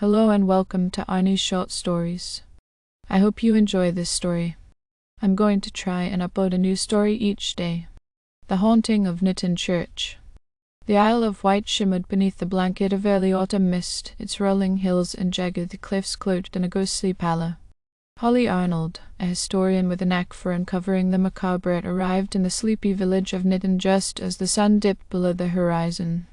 Hello and welcome to Arnie's Short Stories. I hope you enjoy this story. I'm going to try and upload a new story each day. The Haunting of Niton Church. The Isle of Wight shimmered beneath the blanket of early autumn mist, its rolling hills and jagged cliffs cloaked in a ghostly pallor. Holly Arnold, a historian with a knack for uncovering the macabre, arrived in the sleepy village of Niton just as the sun dipped below the horizon.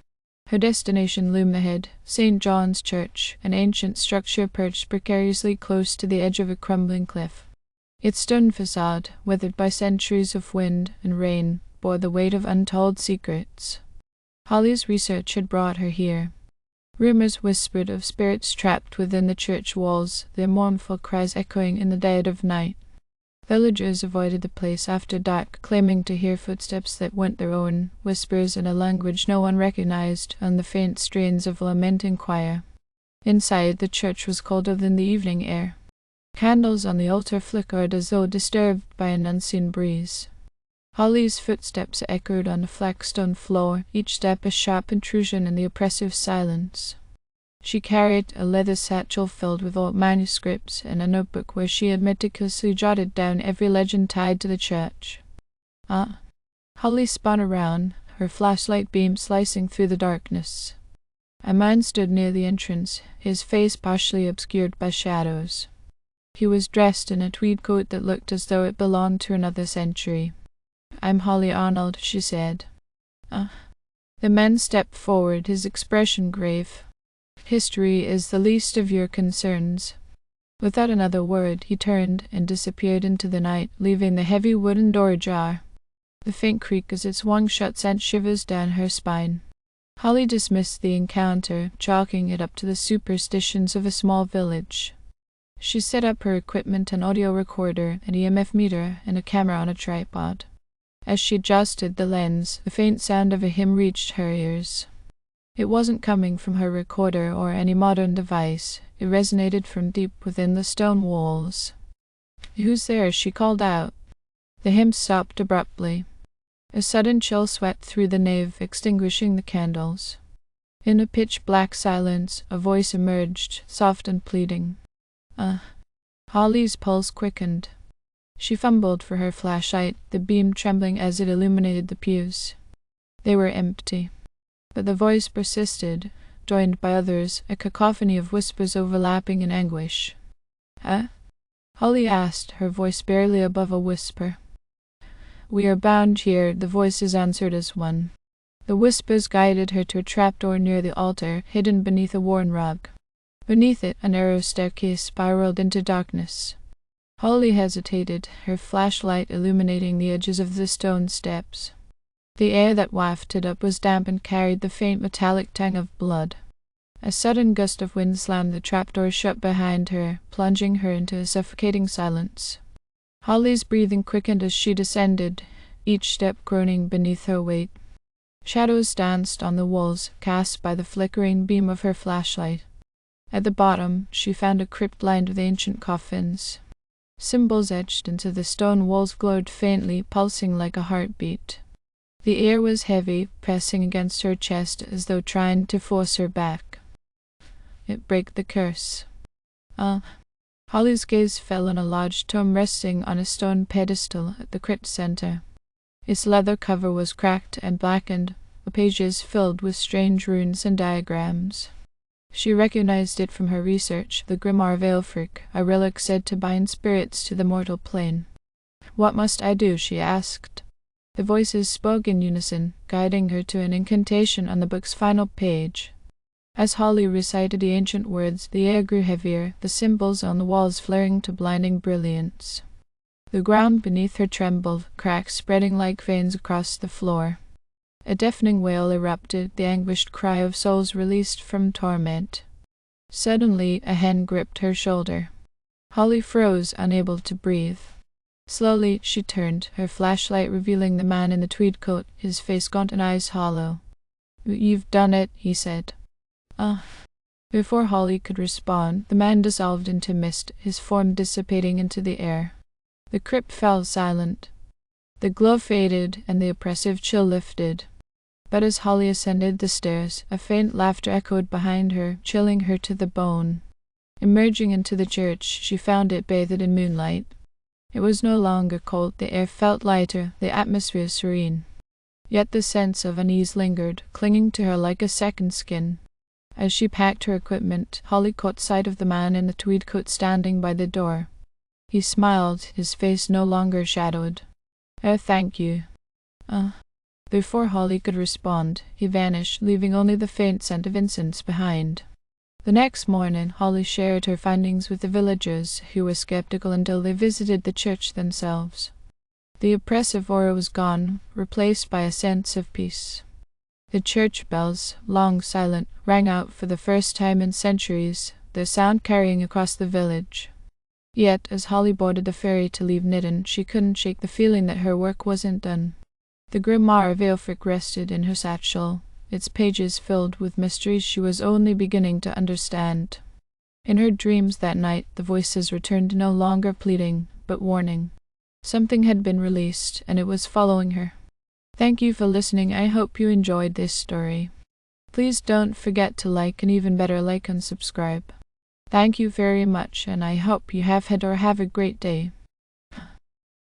Her destination loomed ahead, St. John's Church, an ancient structure perched precariously close to the edge of a crumbling cliff. Its stone facade, weathered by centuries of wind and rain, bore the weight of untold secrets. Holly's research had brought her here. Rumors whispered of spirits trapped within the church walls, their mournful cries echoing in the dead of night. Villagers avoided the place after dark, claiming to hear footsteps that weren't their own, whispers in a language no one recognized, and the faint strains of a lamenting choir. Inside, the church was colder than the evening air. Candles on the altar flickered as though disturbed by an unseen breeze. Holly's footsteps echoed on the flagstone floor, each step a sharp intrusion in the oppressive silence. She carried a leather satchel filled with old manuscripts and a notebook where she had meticulously jotted down every legend tied to the church. Holly spun around, her flashlight beam slicing through the darkness. A man stood near the entrance, his face partially obscured by shadows. He was dressed in a tweed coat that looked as though it belonged to another century. "I'm Holly Arnold," she said. The man stepped forward, his expression grave. "History is the least of your concerns." Without another word, he turned and disappeared into the night, leaving the heavy wooden door ajar. The faint creak as it swung shut sent shivers down her spine. Holly dismissed the encounter, chalking it up to the superstitions of a small village. She set up her equipment, an audio recorder, an EMF meter, and a camera on a tripod. As she adjusted the lens, the faint sound of a hymn reached her ears. It wasn't coming from her recorder or any modern device. It resonated from deep within the stone walls. "Who's there?" she called out. The hymn stopped abruptly. A sudden chill swept through the nave, extinguishing the candles. In a pitch-black silence, a voice emerged, soft and pleading. Holly's pulse quickened. She fumbled for her flashlight, the beam trembling as it illuminated the pews. They were empty. But the voice persisted, joined by others, a cacophony of whispers overlapping in anguish. Holly asked, her voice barely above a whisper. "We are bound here," the voices answered as one. The whispers guided her to a trapdoor near the altar, hidden beneath a worn rug. Beneath it, a narrow staircase spiraled into darkness. Holly hesitated, her flashlight illuminating the edges of the stone steps. The air that wafted up was damp and carried the faint metallic tang of blood. A sudden gust of wind slammed the trapdoor shut behind her, plunging her into a suffocating silence. Holly's breathing quickened as she descended, each step groaning beneath her weight. Shadows danced on the walls, cast by the flickering beam of her flashlight. At the bottom, she found a crypt lined with ancient coffins. Symbols etched into the stone walls glowed faintly, pulsing like a heartbeat. The air was heavy, pressing against her chest as though trying to force her back. It broke the curse. Holly's gaze fell on a large tome resting on a stone pedestal at the crypt center. Its leather cover was cracked and blackened, the pages filled with strange runes and diagrams. She recognized it from her research, the Grimoire of Aelfric, a relic said to bind spirits to the mortal plane. "What must I do?" she asked. The voices spoke in unison, guiding her to an incantation on the book's final page. As Holly recited the ancient words, the air grew heavier, the symbols on the walls flaring to blinding brilliance. The ground beneath her trembled, cracks spreading like veins across the floor. A deafening wail erupted, the anguished cry of souls released from torment. Suddenly, a hand gripped her shoulder. Holly froze, unable to breathe. Slowly, she turned, her flashlight revealing the man in the tweed coat, his face gaunt and eyes hollow. "You've done it," he said. Before Holly could respond, the man dissolved into mist, his form dissipating into the air. The crypt fell silent. The glow faded, and the oppressive chill lifted. But as Holly ascended the stairs, a faint laughter echoed behind her, chilling her to the bone. Emerging into the church, she found it bathed in moonlight. It was no longer cold, the air felt lighter, the atmosphere serene. Yet the sense of unease lingered, clinging to her like a second skin. As she packed her equipment, Holly caught sight of the man in the tweed coat standing by the door. He smiled, his face no longer shadowed. "Oh, thank you." Before Holly could respond, he vanished, leaving only the faint scent of incense behind. The next morning, Holly shared her findings with the villagers, who were skeptical until they visited the church themselves. The oppressive aura was gone, replaced by a sense of peace. The church bells, long silent, rang out for the first time in centuries, their sound carrying across the village. Yet, as Holly boarded the ferry to leave Niton, she couldn't shake the feeling that her work wasn't done. The grimoire of Aelfric rested in her satchel, its pages filled with mysteries she was only beginning to understand. In her dreams that night, the voices returned no longer pleading, but warning. Something had been released, and it was following her. Thank you for listening. I hope you enjoyed this story. Please don't forget to like, and even better, like and subscribe. Thank you very much, and I hope you have had or have a great day.